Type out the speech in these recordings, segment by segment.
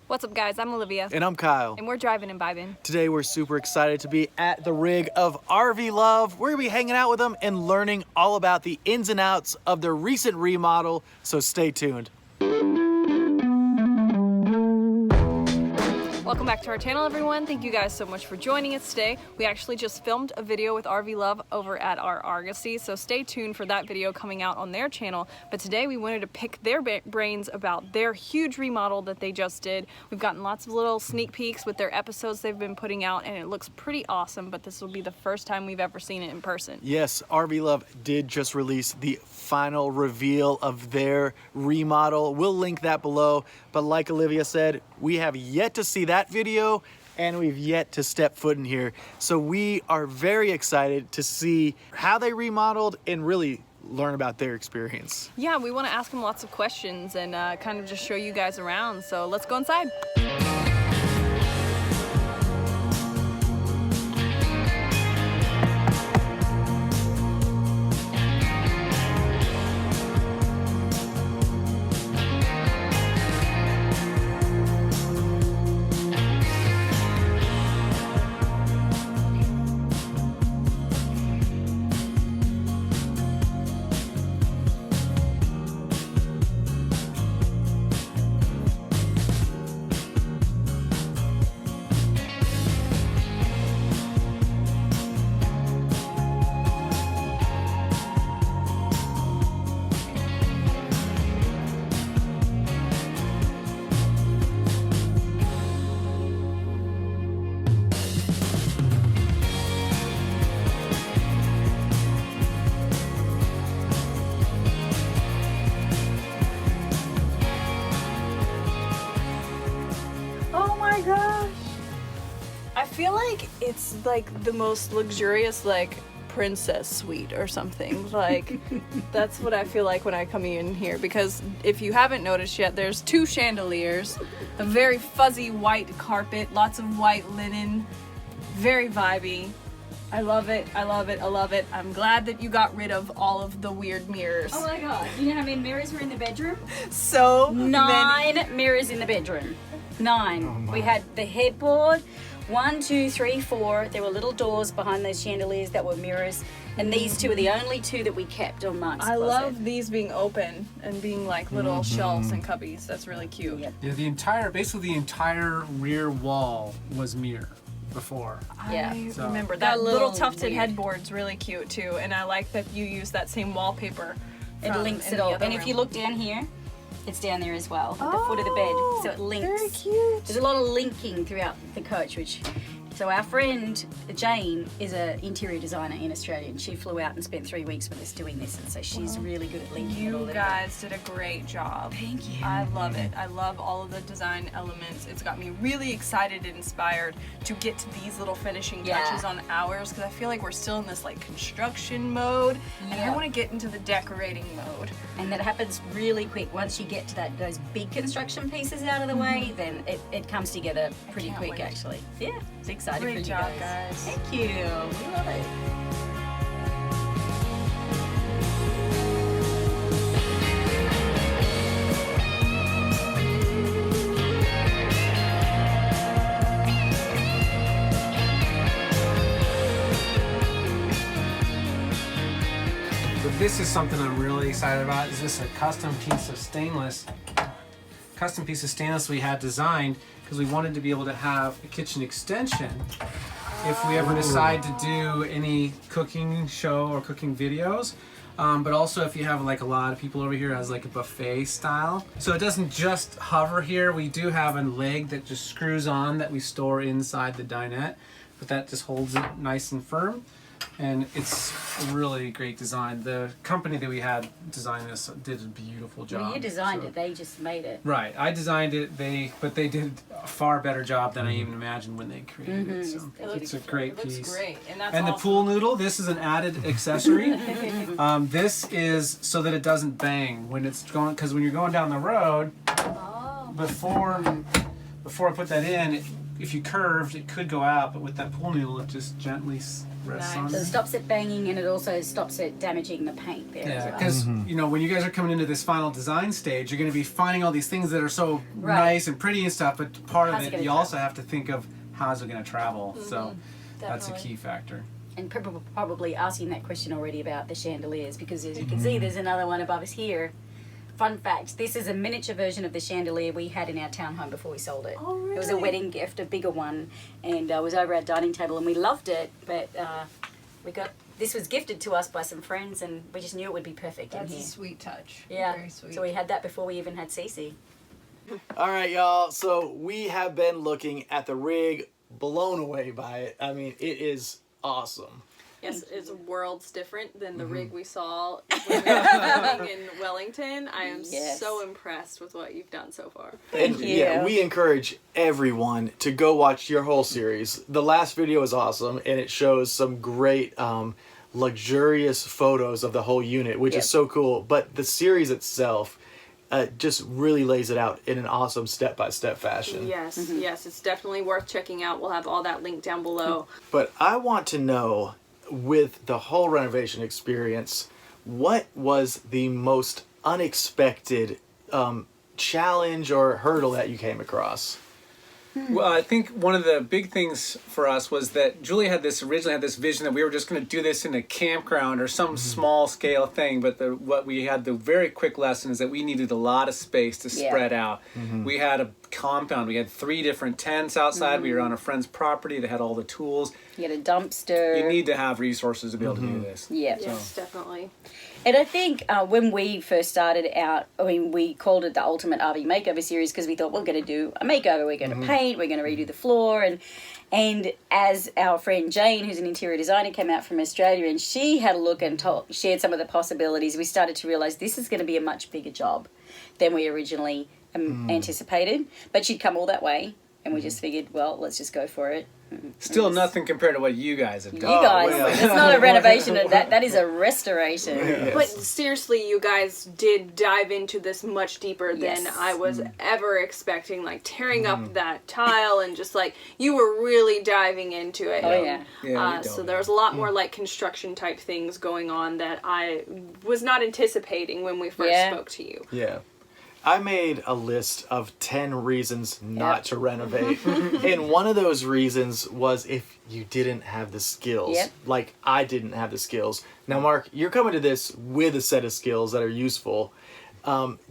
What's up, guys? I'm Olivia. And I'm Kyle. And we're driving and vibing. Today we're super excited to be at the rig of RV Love. We're gonna be hanging out with them and learning all about the ins and outs of their recent remodel, so stay tuned. Welcome back to our channel, everyone. Thank you guys so much for joining us today. We actually just filmed a video with RV Love over at our Argosy, so stay tuned for that video coming out on their channel. But today we wanted to pick their brains about their huge remodel that they just did. We've gotten lots of little sneak peeks with their episodes they've been putting out, and it looks pretty awesome, but this will be the first time we've ever seen it in person. Yes, RV Love did just release the final reveal of their remodel. We'll link that below, but like Olivia said, we have yet to see that video and we've yet to step foot in here. So we are very excited to see how they remodeled and really learn about their experience. Yeah, we want to ask them lots of questions and kind of just show you guys around. So let's go inside. I feel like it's like the most luxurious like princess suite or something. Like that's what I feel like when I come in here, because if you haven't noticed yet, there's two chandeliers, a very fuzzy white carpet, lots of white linen, very vibey. I love it, I love it, I love it. I'm glad that you got rid of all of the weird mirrors. Oh my god, you know how many mirrors were in the bedroom? So 9 mirrors in the bedroom. 9. Oh We had the headboard, 1, 2, 3, 4. There were little doors behind those chandeliers that were mirrors, and these two are the only two that we kept on Mark's I closet. love these being open and being like little shelves and cubbies. That's really cute. Yep. Yeah, basically the entire rear wall was mirror before. Yeah. I So- remember They're that a little little tufted weird. headboard's really cute too, and I like that you use that same wallpaper. It from links in it the all. other And if you room. look down here, it's down there as well, at the foot of the bed. So it links. Very cute. There's a lot of linking throughout the coach, so our friend Jane is an interior designer in Australia, and she flew out and spent 3 weeks with us doing this, and so she's really good at linking it all You together. guys did a great job. Thank you. I love it. I love all of the design elements. It's got me really excited and inspired to get to these little finishing Yeah. touches on ours, because I feel like we're still in this like construction mode, and I Yeah. want to get into the decorating mode. And that happens really quick. Once you get to those big construction pieces out of the way, then it comes together pretty can't quick, wait. actually. Yeah, it's exciting Great for you job, guys. guys. Thank you. We love it. But this is something I'm really excited about. Is this a custom piece of stainless we had designed because we wanted to be able to have a kitchen extension if we ever decide to do any cooking show or cooking videos. But also if you have like a lot of people over here as like a buffet style. So it doesn't just hover here. We do have a leg that just screws on that we store inside the dinette, but that just holds it nice and firm. And it's a really great design. The company that we had design this did a beautiful job. Well, you designed So- it, they just made it. Right, I designed it. But they did a far better job than I even imagined when they created it. So it's a great It looks piece. great, and that's And the awesome. pool noodle, this is an added accessory. This is so that it doesn't bang when it's going, because when you're going down the road, before I put that in, if you curved, it could go out, but with that pool noodle, it just gently rests on So it it. stops it banging, and it also stops it damaging the paint there Yeah, as well. because you know, when you guys are coming into this final design stage, you're going to be finding all these things that are so nice and pretty and stuff, but part How's of it it, gonna you travel? also have to think of how's it going to travel. So that's a Definitely. key factor. And probably asking that question already about the chandeliers, because as you can see, there's another one above us here. Fun fact, this is a miniature version of the chandelier we had in our townhome before we sold it. Oh, really? It was a wedding gift, a bigger one, and it was over our dining table, and we loved it, but this was gifted to us by some friends, and we just knew it would be perfect That's in a here. sweet touch. Yeah, Very sweet. so we had that before we even had Cece. All right, y'all. So we have been looking at the rig, blown away by it. I mean, it is awesome. Yes, it's worlds different than the rig we saw when we were filming in Wellington. I am Yes. so impressed with what you've done so far. And you. yeah, we encourage everyone to go watch your whole series. The last video is awesome, and it shows some great luxurious photos of the whole unit, which Yep. is so cool. But the series itself just really lays it out in an awesome step-by-step fashion. Yes, yes, it's definitely worth checking out. We'll have all that linked down below. But I want to know, with the whole renovation experience, what was the most unexpected challenge or hurdle that you came across? Well, I think one of the big things for us was that Julie originally had this vision that we were just going to do this in a campground or some small scale thing. But what we had the very quick lesson is that we needed a lot of space to spread out. We had a compound. We had 3 different tents outside. We were on a friend's property that had all the tools. You had a dumpster. You need to have resources to be able to do this. Yeah. Yes, definitely. And I think when we first started out, I mean, we called it the Ultimate RV Makeover Series because we thought we're going to do a makeover, we're going to paint, we're going to redo the floor. And as our friend Jane, who's an interior designer, came out from Australia, and she had a look and shared some of the possibilities, we started to realise this is going to be a much bigger job than we originally anticipated. But she'd come all that way, and we just figured, well, let's just go for it. Still nothing compared to what you guys have You done. guys, well. it's not a renovation, that is a restoration. But seriously, you guys did dive into this much deeper than Yes. I was ever expecting. Like tearing up that tile and just like you were really diving into it. Oh, yeah. Yeah, we So dove there was a lot more like construction type things going on that I was not anticipating when we first Yeah. spoke to you. Yeah. I made a list of 10 reasons not to renovate. And one of those reasons was if you didn't have the skills. Yep. Like I didn't have the skills. Now, Mark, you're coming to this with a set of skills that are useful.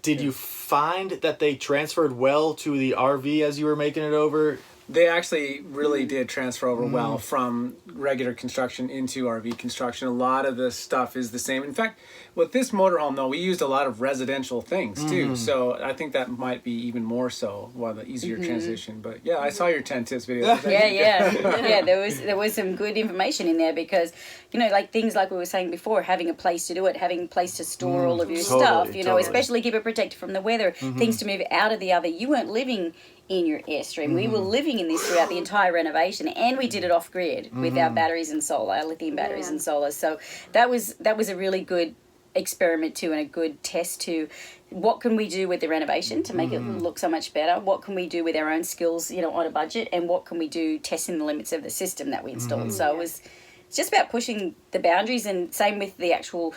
Did you find that they transferred well to the RV as you were making it over? They actually really did transfer over well from regular construction into RV construction. A lot of the stuff is the same. In fact, with this motorhome, though, we used a lot of residential things, too. So I think that might be even more so, the easier transition. But, yeah, I saw your 10 tips video. Yeah. There was some good information in there because, like things like we were saying before, having a place to do it, having a place to store all of your stuff, totally. especially keep it protected from the weather, things to move out of the oven. You weren't living in your Airstream. We were living in this throughout the entire renovation, and we did it off grid with our batteries and solar, our lithium batteries and solar. So that was a really good experiment too, and a good test to what can we do with the renovation to make it look so much better, what can we do with our own skills on a budget, and what can we do testing the limits of the system that we installed. So it's just about pushing the boundaries, and same with the actual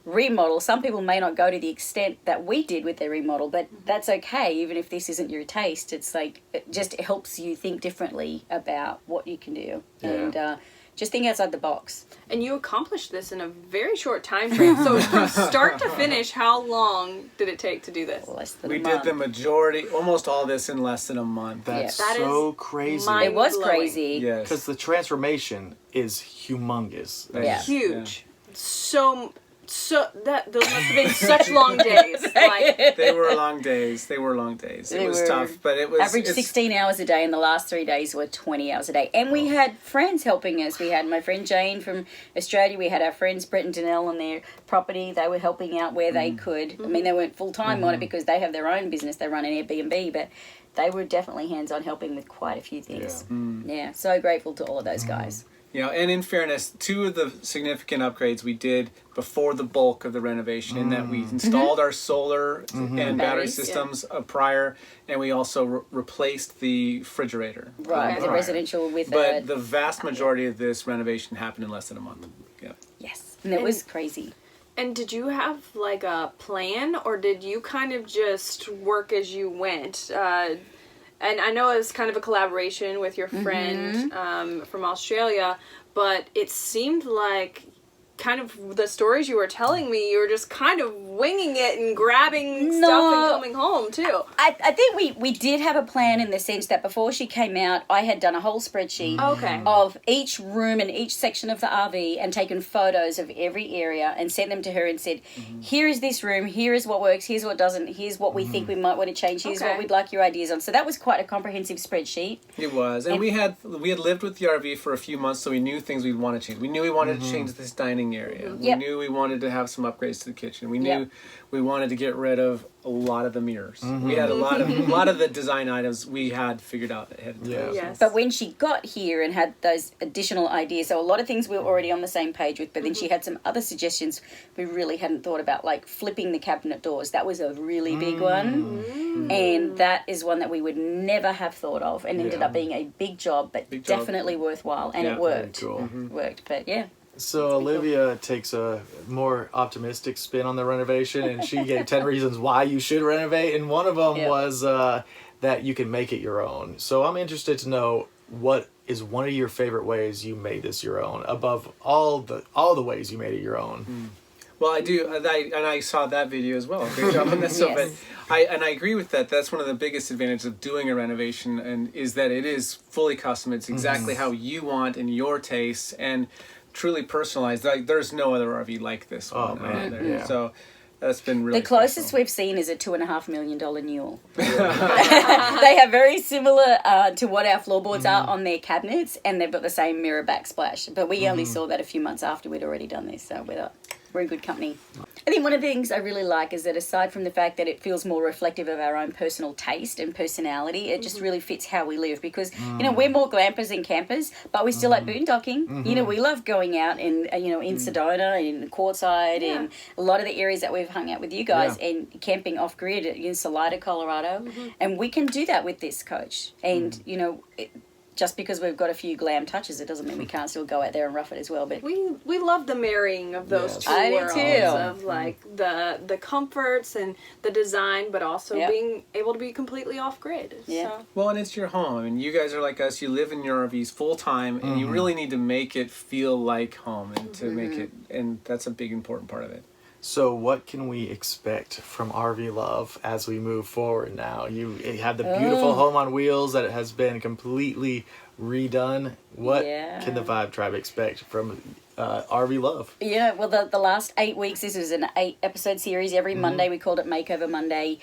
remodel. Some people may not go to the extent that we did with their remodel, but that's okay. Even if this isn't your taste, it's like it just helps you think differently about what you can do and just think outside the box. And you accomplished this in a very short time frame. So from start to finish, how long did it take to do this? Less than We a did month. the majority, almost all this in less than a month. That's That so is crazy. mind- It was blowing. crazy. Yes. Because the transformation is humongous. Yeah. Huge. So that those must have been such long days. Like They were long days. It They was were tough, but it was Average 16 hours a day, and the last 3 days were 20 hours a day. And we had friends helping us. We had my friend Jane from Australia. We had our friends Brett and Danelle on their property. They were helping out where they could. I mean, they weren't full-time on it because they have their own business. They run an Airbnb, but they were definitely hands-on helping with quite a few things. Yeah, so grateful to all of those guys. You know, and in fairness, 2 of the significant upgrades we did before the bulk of the renovation, in that we installed our solar and battery Batteries, systems prior, and we also replaced the refrigerator. Right, the prior. residential with But the vast majority of this renovation happened in less than a month. Yeah. yes, and it was crazy. And did you have like a plan, or did you kind of just work as you went? And I know it was kind of a collaboration with your friend from Australia, but it seemed like kind of the stories you were telling me, you were just kind of winging it and grabbing stuff and coming home too. I think we did have a plan in the sense that before she came out, I had done a whole spreadsheet of each room and each section of the RV and taken photos of every area and sent them to her and said, here is this room, here is what works, here's what doesn't, here's what we think we might want to change, here's what we'd like your ideas on. So that was quite a comprehensive spreadsheet. It was. And we had lived with the RV for a few months, so we knew things we'd want to change. We knew we wanted to change this dining area. We knew we wanted to have some upgrades to the kitchen. We knew we wanted to get rid of a lot of the mirrors. We had a lot of the design items we had figured out ahead of time. Yes. But when she got here and had those additional ideas, so a lot of things we were already on the same page with, but then she had some other suggestions we really hadn't thought about, like flipping the cabinet doors. That was a really big one. And that is one that we would never have thought of and ended up being a big job, but definitely worthwhile. And it worked. Cool. Worked, but yeah. So Olivia takes a more optimistic spin on the renovation, and she gave 10 reasons why you should renovate, and one of them was that you can make it your own. So I'm interested to know, what is one of your favorite ways you made this your own, above all the ways you made it your own? Well, I do, and I saw that video as well. Great job on that. So, but I agree with that. That's one of the biggest advantages of doing a renovation, and is that it is fully custom. It's exactly how you want and your tastes, and truly personalized. Like, there's no other RV like this one out there. So that's been really the closest special. we've seen is a $2.5 million Newell. They have very similar to what our floorboards are on their cabinets, and they've got the same mirror backsplash. But we only saw that a few months after we'd already done this, so we're in good company. I think one of the things I really like is that, aside from the fact that it feels more reflective of our own personal taste and personality, it just really fits how we live, because, you know, we're more glampers and campers, but we still like boondocking. You know, we love going out and, you know, in Sedona, in Quartzsite, in a lot of the areas that we've hung out with you guys, and camping off-grid in Salida, Colorado. And we can do that with this coach. And, you know, just because we've got a few glam touches, it doesn't mean we can't still go out there and rough it as well. But we love the marrying of those two I do worlds, too. of like the comforts and the design, but also being able to be completely off grid. So. Well, and it's your home. I mean, you guys are like us. You live in your RVs full time, and you really need to make it feel like home, and to make it, and that's a big important part of it. So what can we expect from RV Love as we move forward now? You have the beautiful home on wheels that has been completely redone. What can the Vibe Tribe expect from RV Love? Yeah, well, the last 8 weeks, this was an 8-episode series. Every Monday we called it Makeover Monday.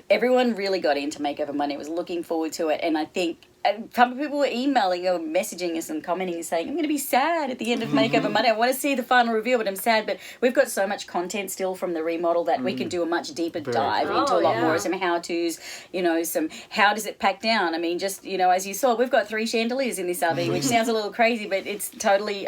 Everyone really got into Makeover Monday, was looking forward to it, and I think a couple of people were emailing or messaging us and commenting and saying, I'm going to be sad at the end of Makeover Monday. I want to see the final reveal, but I'm sad. But we've got so much content still from the remodel that we can do a much deeper dive into a lot more, some how-tos, you know, some how does it pack down. I mean, just, you know, as you saw, we've got 3 chandeliers in this RV, which sounds a little crazy, but it's totally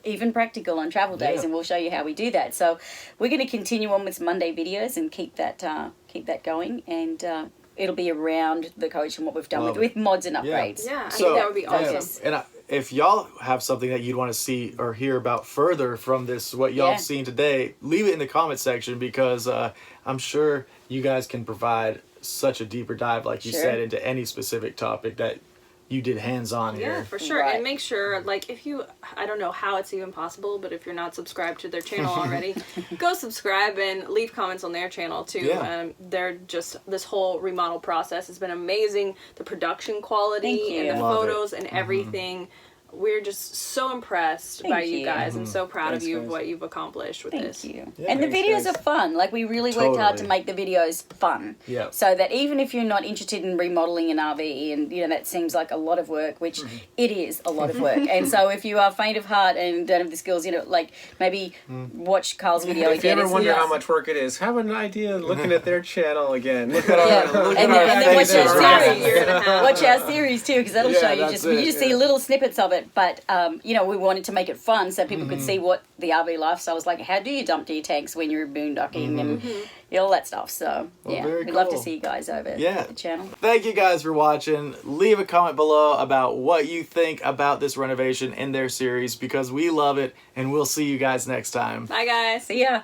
even practical on travel days, and we'll show you how we do that. So we're going to continue on with Monday videos and keep that going, and it'll be around the coach and what we've done with mods and upgrades. Yeah, I think that would be awesome. And if y'all have something that you'd want to see or hear about further from this, what y'all have seen today, leave it in the comment section, because I'm sure you guys can provide such a deeper dive, like you said, into any specific topic that you did hands-on here. Yeah, for sure. And make sure, like, if you, I don't know how it's even possible, but if you're not subscribed to their channel already, go subscribe and leave comments on their channel too. They're just, this whole remodel process has been amazing. The production quality and the photos and everything. We're just so impressed by you guys and so proud of you of what you've accomplished with this. Thank you. And the videos are fun. Like, we really worked hard to make the videos fun. So that even if you're not interested in remodeling an RV, and, you know, that seems like a lot of work, which it is a lot of work. And so if you are faint of heart and don't have the skills, you know, like, maybe watch Kyle's video again. If you ever wonder how much work it is, have an idea looking at their channel again. And then watch our series. Watch our series too, because that'll show you. You just see little snippets of it. it, but you know, we wanted to make it fun so people could see what the RV lifestyle was like. How do you dump your tanks when you're boondocking and all that stuff? So yeah, very we'd love to cool. see you guys over Yeah. at the channel. Thank you guys for watching. Leave a comment below about what you think about this renovation in their series, because we love it, and we'll see you guys next time. Bye, guys. See ya.